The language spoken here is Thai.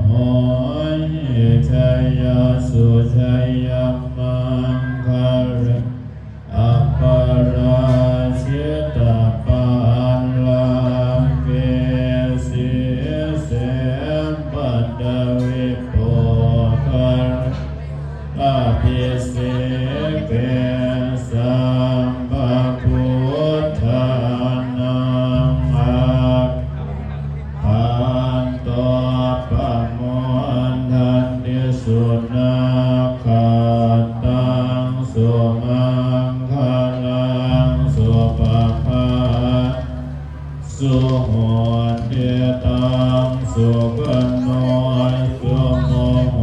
โหชัยยะสุชัยยะมังคาเรอัปปราชิตาปันลังเกสิเสปัตตวิโปคะอาภิเสเกสัมภพุทธานังอาภันโตปะโมทันติสุนาคาตังสุมังคลังสุปภาสุโหติตังสุขโนสุโมโห